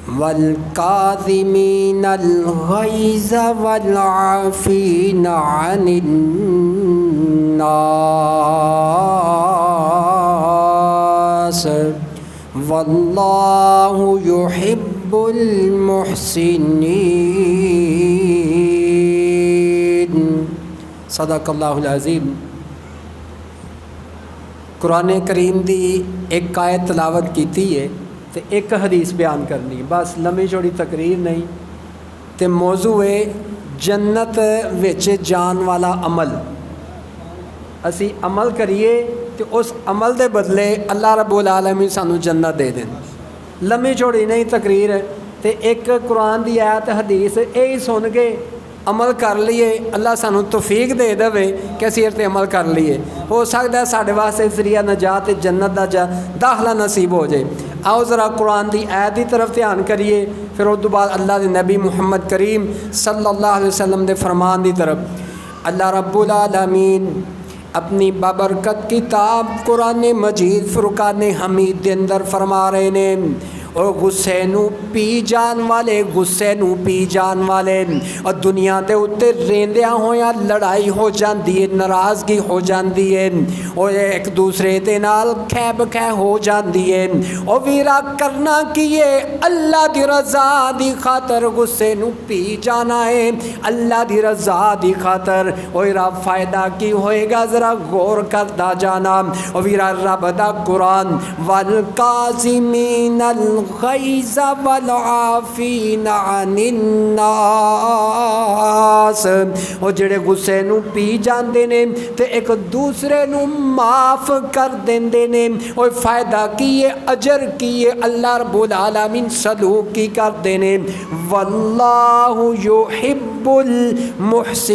والکاظمین الغیظ والعافین عن الناس واللہ یحب المحسنین۔ صدق اللہ العظیم۔ قرآن کریم دی ایک آیت تلاوت کیتی ہے تے ایک حدیث بیان کرنی، بس لمبی چوڑی تقریر نہیں، تے موضوع ہے جنت وچ جان والا عمل۔ اسی عمل کریے تے اس عمل دے بدلے اللہ رب العالمین سانو جنت دے دیں۔ لمبی چوڑی نہیں تقریر، تے ایک قرآن دی آیت حدیث یہی سن کے عمل کر لیے، اللہ سانو توفیق دے دے کہ اسی تے عمل کر لیے، ہو سکتا ہے ساڈے واسطے ذریعہ نجات جنت دا داخلہ نصیب ہو جائے۔ آؤ ذرا قرآن دی آیت دی طرف دھیان کریے، پھر اس بعد اللہ دے نبی محمد کریم صلی اللہ علیہ وسلم دے فرمان دی طرف۔ اللہ رب العالمین اپنی بابرکت کتاب قرآن مجید فرقان حمید دے اندر فرما رہے نے، اور غصے نو پی جان والے، غصے نو پی جان والے، اور دنیا دے اتے ریندیاں ہویا لڑائی ہو جاندی ہے، ناراضگی ہو جاندی ہے، اور ایک دوسرے دے نال کھہ بکھہ ہو جاندی ہے، اور ویرا کرنا کیے اللہ دی رضا دی خاطر غصے نو پی جانا ہے، اللہ دی رضا دی خاطر۔ اور رب فائدہ کی ہوئے گا ذرا غور کردا جانا۔ اور ویرا رب دا قرآن والکاظمین الغیظ والعافین عن الناس، وہ جڑے غصے نو پی جاندے نے تے ایک دوسرے نو معاف کر دیندے نے، اور فائدہ کیے اجر کیے اللہ رب العالمین سلوک کی کر دینے۔ واللہ یحب المحسنین،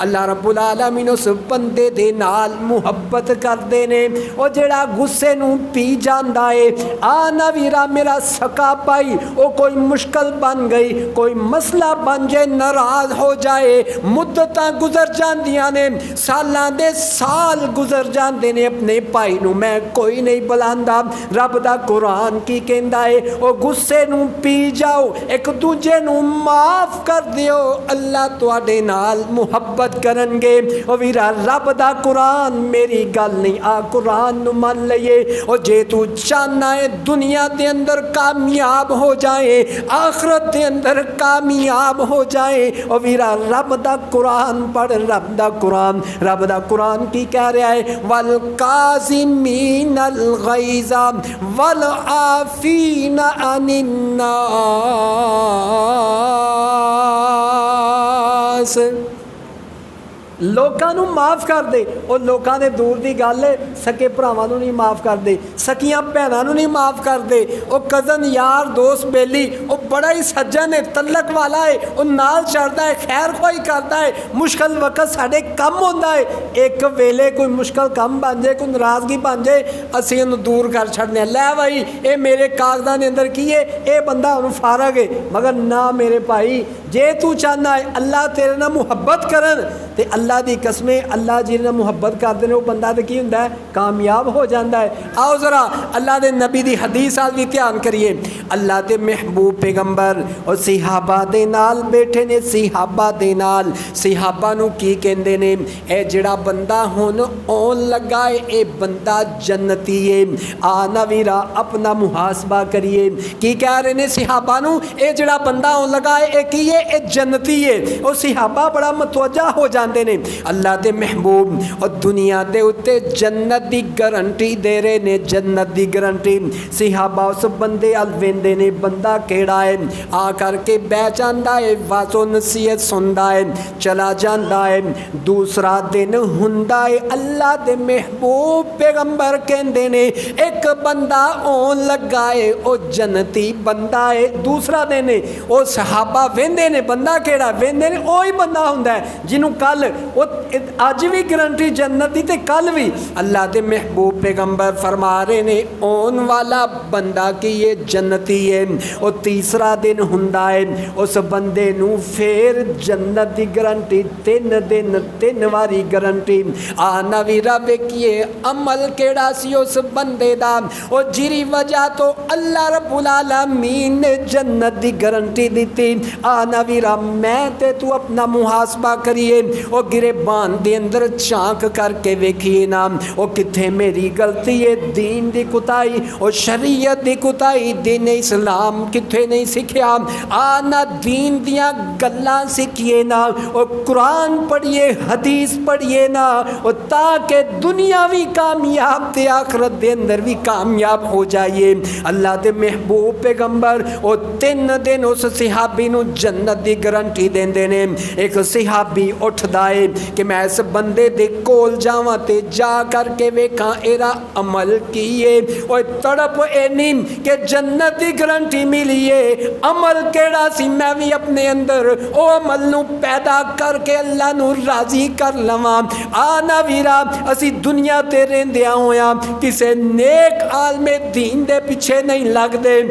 اللہ رب العالمین اس بندے دے نال محبت کر دینے، اور جڑا غصے نو پی جاندا ہے، آنا ویرا میرا سکا پائی، او کوئی مشکل بن گئی، کوئی مسئلہ بن جائے، ناراض ہو جائے، مدتاں گزر جاندیاں نے، سالاں دے سال گزر جاندے نے، اپنے پائی نو میں کوئی نہیں بلاندا۔ رب دا قرآن کی کہندا ہے، او غصے نو پی جاؤ، ایک دوجے نو معاف کر دیو، اللہ تواڈے نال محبت کرن گے۔ او ویرا رب دا قرآن میری گل نہیں، آ قرآن نو من لئیے، اور جے تو چاہنا ہے دنیا دے اندر کامیاب ہو جائے، آخرت دے اندر کامیاب ہو جائے، اور ویرا رب دا قرآن پڑھ۔ رب دا قرآن کی کہہ رہا ہے، والکاظمین الغیظ والعافین عن الناس، لوکاں نو معاف کر دے۔ اور لوکاں دے دور دی گل ہے، سکے بھراواں نو نہیں معاف کر دے، سکیاں بھیناں نو نہیں معاف کر دے، او کزن یار دوست بیلی او بڑا ہی سجن ہے، تلک والا ہے، او نال چڑھدا ہے، خیر خواہی کردا ہے، مشکل وقت ساڈے کم ہوندا ہے، ایک ویلے کوئی مشکل کم بن جائے، کوئی ناراضگی بن جائے، اسی انہوں دور کر چھڑنے، لے بھائی اے میرے کاغذاں دے اندر کی ہے، اے بندہ انہوں فارغ ہے۔ مگر نہ میرے بھائی، جے تو چاہنا ہے اللہ تیرے نہ محبت کرن تے اللہ دی قسمیں اللہ جی نے محبت کر دینے، وہ بندہ تے کی ہوندا ہے، کامیاب ہو جاندا ہے۔ آؤ ذرا اللہ دے نبی دی حدیث آج بھی دھیان کریے۔ اللہ دے محبوب پیغمبر اور صحابہ دے نال بیٹھے نے، صحابہ دے نال، صحابہ نو کی کہندے نے، اے جڑا بندہ ہن اون لگا ہے اے بندہ جنتی ہے۔ آنا ویرا اپنا محاسبہ کریے، کی کہہ رہے نے صحابہ نو، اے جڑا بندہ اون لگا ہے اے کی ہے، اے جنتی ہے۔ اور صحابہ بڑا متوجہ ہو جاندے نے، اللہ دے محبوب اور دنیا دے اتے جنت دی گارنٹی دے رہے نے، جنت دی گارنٹی۔ صحابہ اس بندے ال ویندے نے، بندہ کیڑا ہے، آ کر کے بہ جاندا ہے، واسو نصیحت سندا ہے، چلا جاندا ہے۔ دوسرا دن ہوندا ہے، اللہ دے محبوب پیغمبر کہندے نے ایک بندہ اون لگا ہے، او جنتی بندہ ہے۔ دوسرا دن ہے، او صحابہ ویندے نے، بندہ کیڑا ویندے نے، اوہی بندہ ہوندا ہے جنوں کل وہ اج بھی گارنٹی جنت دی تے کل بھی۔ اللہ دے محبوب پیغمبر فرما رہے نے اون والا بندہ کہ یہ جنتی ہے، وہ تیسرا دن ہوندا ہے اس بندے نو پھر جنت دی گارنٹی 3 دن 3 واری گارنٹی۔ آنا ویرا ویکھیے عمل کیڑا سی اس بندے دا، او جری وجہ تو اللہ رب العالمین نے جنت دی گارنٹی دیتی۔ آنا ویرا میں تے تو اپنا محاسبہ کریے، او گریبان دے اندر چانک کر کے ویکھیے نا، او کتھے میری غلطی ہے، دین دی کوتاہی، او شریعت دی کوتاہی، دین اسلام کتھے نہیں سکھیا۔ آنا دین دیاں گلاں سکھیے نا، او قرآن پڑھیے، حدیث پڑھیے نا، او تاکہ دنیاوی کامیاب تے آخرت دے اندر بھی کامیاب ہو جائیے۔ اللہ دے محبوب پیغمبر او 3 دن اس صحابی نو جنت دی گارنٹی دیندے نے۔ ایک صحابی اٹھدا ہے کہ میں اس بندے دے کول جاواں تے جا کر کے ویکھاں ایرا عمل کیے، او تڑپ اینی کہ جنت دی گارنٹی ملی ہے، عمل کیڑا سی میں بھی اپنے اندر او عمل نو پیدا کر کے اللہ نو راضی کر لواں۔ آنا ویرا اسی دنیا تے رہندیاں ہویاں کسے نیک عالم دین دے پیچھے نہیں لگ دے،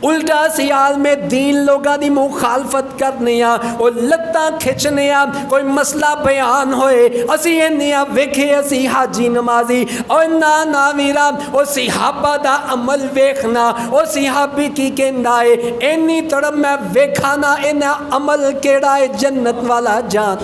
الٹا سی عالم دین لوگاں دی مخالفت کرنے آ، او لتاں کھچنے آ، کوئی مسئلہ بیان ہوئے اسی انیا ویکھے اسی حاجی نمازی، او نا ویرا او صحابہ دا عمل ویکھنا، او صحابی کی کہندا ہے اینی تڑپ میں ویکھا نا اینا عمل کیڑا ہے جنت والا،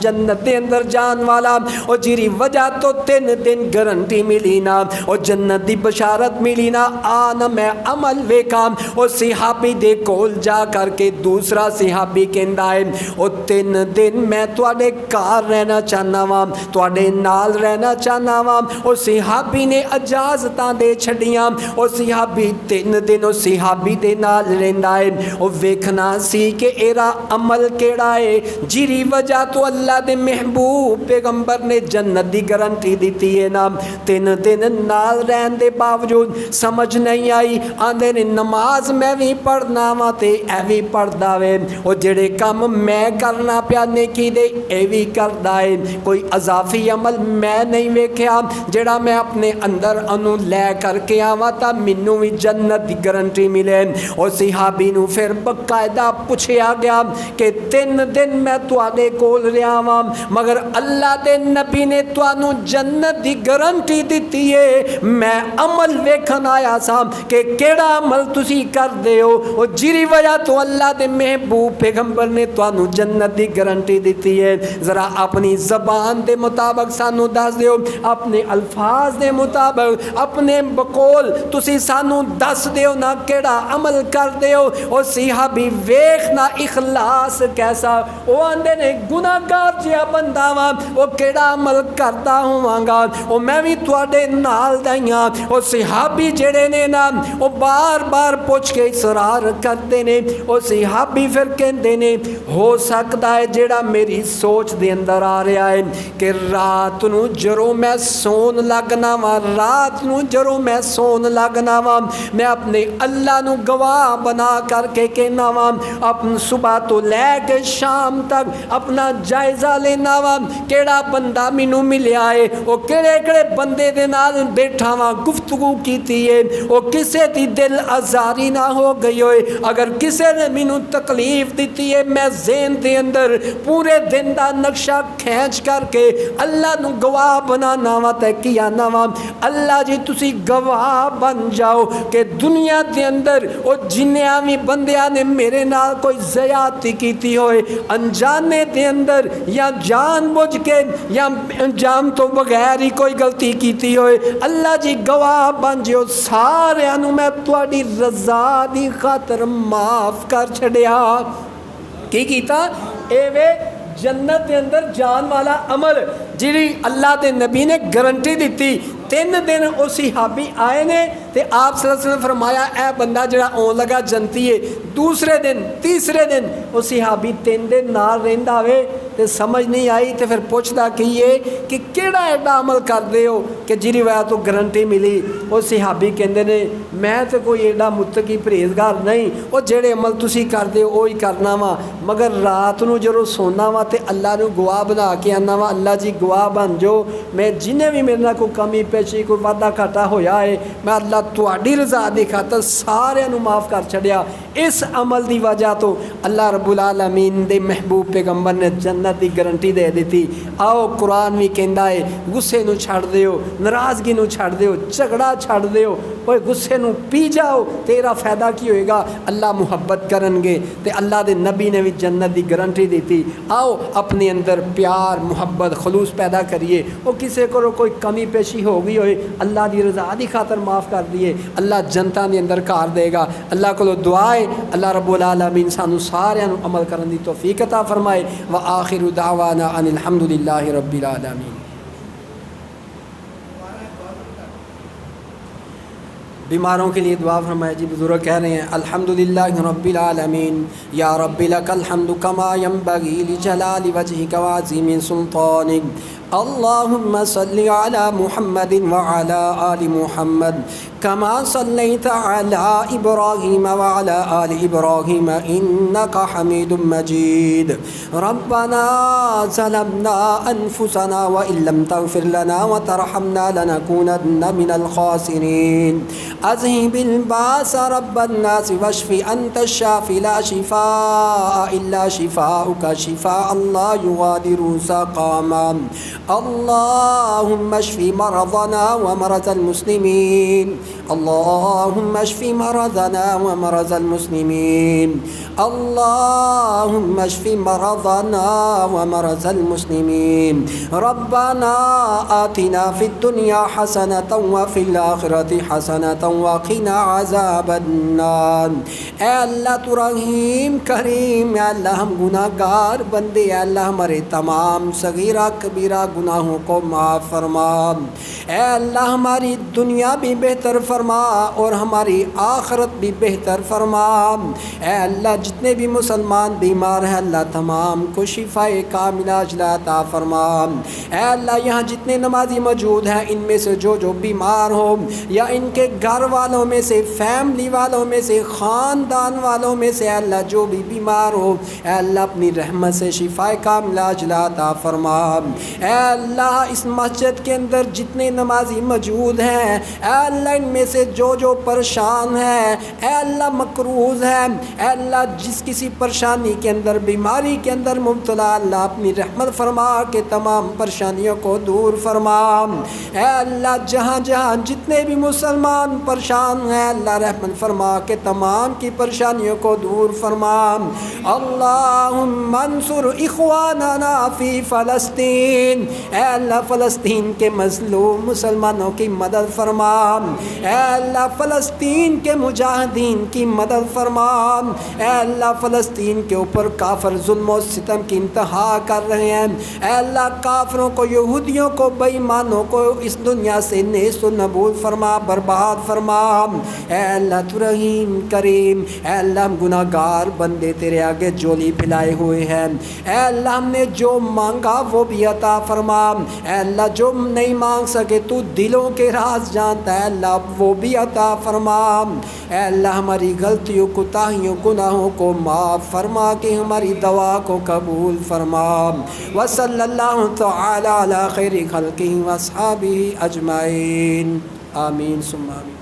جنت دے اندر جان والا، او جیری وجہ تو 3 دن گارنٹی ملی نا، او جنت دی بشارت ملی نا، آنا میں عمل ویکھا۔ او صحابی دے کول جا کر کے دوسرا صحابی کہندا ہے او 3 دن میں تواڈے گھر رہنا چاہنا وا، تواڈے نال رہنا چاہنا وا۔ او صحابی نے اجازتاں دے چھڈیاں، او صحابی 3 دن او صحابی دے نال رہندا ہے، او ویکھنا سی کہ ایرا عمل کیڑا ہے جیری وجہ تو اللہ دے محبوب پیغمبر نے جنت دی گارنٹی دیتی ہے نا۔ 3 دن نال رہن دے باوجود سمجھ نہیں آئی، آندے نے نماز میں بھی پڑھنا وا تے اے بھی پڑھدا وے، او جڑے کم میں کرنا پیا نیکی دے اے بھی کردا ہے، کوئی اضافی عمل میں نہیں ویکھیا جڑا میں اپنے اندر انو لے کر کے آواں تا مینوں بھی جنت دی گارنٹی ملے۔ او صحابی نو پھر باقاعدہ پوچھیا گیا کہ 3 دن میں تواڈے کول رہیا واں مگر اللہ دے نبی نے تانوں جنت دی گارنٹی دتی ہے، میں عمل ویکھن آیا سا کہ کیڑا عمل تسی کر دے ہو، او جیری وجہ تو اللہ دے محبوب پیغمبر نے تانوں جنت دی گارنٹی دیتی ہے۔ ذرا اپنی زبان دے مطابق سانو دس دیو، اپنے الفاظ دے مطابق اپنے بقول تسی سانو دس دیو نا کیڑا عمل کر دیو۔ او صحابی ویکھنا اخلاص کیسا، او آندے نے گناہگار جیا بندہ وا، او کیڑا عمل کردا ہوواں گا، او میں بھی تواڈے نال دائیاں۔ او صحابی جڑے نے نا او بار بار پوچھ کے اصرار کرتے نے، او صحابی پھر کہندے نے ہو سکتا ہے جڑا میری سوچ دے اندر آ رہا ہے کہ رات نو جروں میں سون لگنا وا، رات نو جروں میں سون لگنا وا میں اپنے اللہ نو گواہ بنا کر کے کہنا وا، اپن صبح تو لے کے شام تک اپنا جائزہ لینا وا کیڑا بندہ مینوں ملیا ہے، او کیڑے کیڑے بندے دے نال بیٹھا وا گفتگو کیتی ہے، او کسے دی دل آزاری نہ ہو گئی ہوئے، اگر کسے نے مینوں تکلیف دیتی ہے میں ذہن دے اندر پورے دن دا نقشہ کھینچ کر کے اللہ نو گواہ بنانا وا تے کیا نا وا، اللہ جی تسی گواہ بن جاؤ کہ دنیا دے اندر او جنیاں بھی بندیاں نے میرے نال کوئی زیادتی کیتی ہوئے انجانے دے اندر یا جان بوجھ کے یا انجام تو بغیر ہی کوئی غلطی کیتی ہوئے، اللہ جی گواہ بن جاؤ سارے انو میں تواڈی رضا دی خاطر معاف کر چھڑیا۔ کی کیتا اے وے جنت دے اندر جان والا عمل جیڑی اللہ دے نبی نے گارنٹی دیتی۔ 3 دن او صحابی آئے نے تے آپ صلی اللہ علیہ وسلم فرمایا اے بندہ جڑا اون لگا جنتی ہے۔ دوسرے دن تیسرے دن او صحابی 3 دن نال رہندا وے تے سمجھ نہیں آئی تے پھر پوچھدا کیے کہ کیڑا ایڈا عمل کردے ہو کہ جی وجہ تو گارنٹی ملی۔ وہ صحابی کہندے نے میں تے کوئی ایڈا متقی پرہیزگار نہیں، وہ جڑے عمل تسی کردے ہو وہی کرنا وا، مگر رات نو جدوں سونا وا تے اللہ نو گواہ بنا کے آنا وا، اللہ جی گواہ بن جو میں جنہیں بھی میرے نال کوئی کمی پیشی کوئی وعدہ گھاٹا ہویا ہے میں اللہ تہاڈی رضا دی خاطر سارے نو معاف کر چھڑیا۔ اس عمل دی وجہ تو اللہ رب العالمین دے محبوب پیغمبر نے جنت دی گارنٹی دے دیتی۔ آؤ قرآن بھی کہندا ہے غصے نو چھڑ دیو، ناراضگی نو چھڑ دیو، جھگڑا چھڑ دیو، اوے غصے نو پی جاؤ، تیرا فائدہ کی ہوئے گا؟ اللہ محبت کرن گے تے اللہ دے نبی نے بھی جنت دی گارنٹی دیتی۔ آؤ اپنے اندر پیار محبت خلوص پیدا کریے، وہ کسے کو کوئی کمی پیشی ہو گئی ہوئے اللہ دی رضا دی خاطر معاف کر دیے، اللہ جنتاں دے اندر کار دے گا۔ اللہ کو دعا ہے اللہ رب العالمین سانو سارے عمل کرن دی توفیق عطا فرمائے۔ وآخر دعوانا ان الحمدللہ رب العالمین۔ بیماروں کے لیے دعا فرمائے جی، بزرگ کہہ رہے ہیں الحمدللہ رب العالمین، یا رب لک الحمد کما ینبغی لجلال وجہک وعظیم سلطانک، اللہم صلی علی محمد وعلی آل محمد کما صلیت علی ابراہیم وعلی آل ابراہیم انک حمید مجید۔ ربنا ظلمنا انفسنا وان لم تغفر لنا وترحمنا لنکونن من الخاسرین۔ اذهب الباس رب الناس واشف انت الشافي لا شفاء الا شفاؤك شفاء لا يغادر سقما۔ اللهم اشف مرضنا ومرضى المسلمين، اللهم اشف مرضنا ومرضى المسلمين، اللهم اشف مرضنا ومرضى المسلمين۔ ربنا آتنا في الدنيا حسنة وفي الآخرة حسنة وقنا عذاب النار۔ اے اللہ تو رحیم کریم، اے اللہ ہم گناہ گار بندے، اے اللہ ہمارے تمام صغیرہ کبیرہ گناہوں کو معاف فرما، اے اللہ ہماری دنیا بھی بہتر فرما اور ہماری آخرت بھی بہتر فرما۔ اے اللہ جتنے بھی مسلمان بیمار ہیں اللہ تمام کو شفاء کاملہ عاجلہ عطا فرما۔ اے اللہ یہاں جتنے نمازی موجود ہیں ان میں سے جو بیمار ہو یا ان کے گھر والوں میں سے، فیملی والوں میں سے، خاندان والوں میں سے، اے اللہ جو بھی بیمار ہو اے اللہ اپنی رحمت سے شفاء کاملہ عاجلہ عطا فرما۔ اے اللہ اس مسجد کے اندر جتنے نمازی موجود ہیں اے اللہ ان میں سے جو پریشان ہے اے اللہ مقروض ہے، اے اللہ جس کسی پریشانی کے اندر بیماری کے اندر مبتلا اللہ اپنی رحمت فرما کے تمام پریشانیوں کو دور فرما۔ اے اللہ جہاں جہاں جتنے بھی مسلمان پریشان ہیں اللہ رحمت فرما کے تمام کی پریشانیوں کو دور فرما۔ اللہم انصر اخواننا فی فلسطین، اے اللہ فلسطین کے مظلوم مسلمانوں کی مدد فرما، اے اللہ فلسطین کے مجاہدین کی مدد فرما، اے اللہ فلسطین کے اوپر کافر ظلم و ستم کی انتہا کر رہے ہیں، اے اللہ کافروں کو یہودیوں کو بے ایمانوں کو اس دنیا سے نیست و نابود فرما، برباد فرما۔ اے اللہ تو رحیم کریم، اے اللہ ہم گناہ گار بندے تیرے آگے جولی پھیلائے ہوئے ہیں، اے اللہ ہم نے جو مانگا وہ بھی عطا فرما، اے اللہ جو نہیں مانگ سکے تو دلوں کے راز جانتا ہے اللہ وہ بھی عطا فرما۔ اے اللہ ہماری غلطیوں کوتاہیوں گناہوں کو معاف فرما کے ہماری دعا کو قبول فرما۔ وصلی اللہ تعالی علی خیر خلقہ واصحابہ اجمعین، آمین ثم آمین۔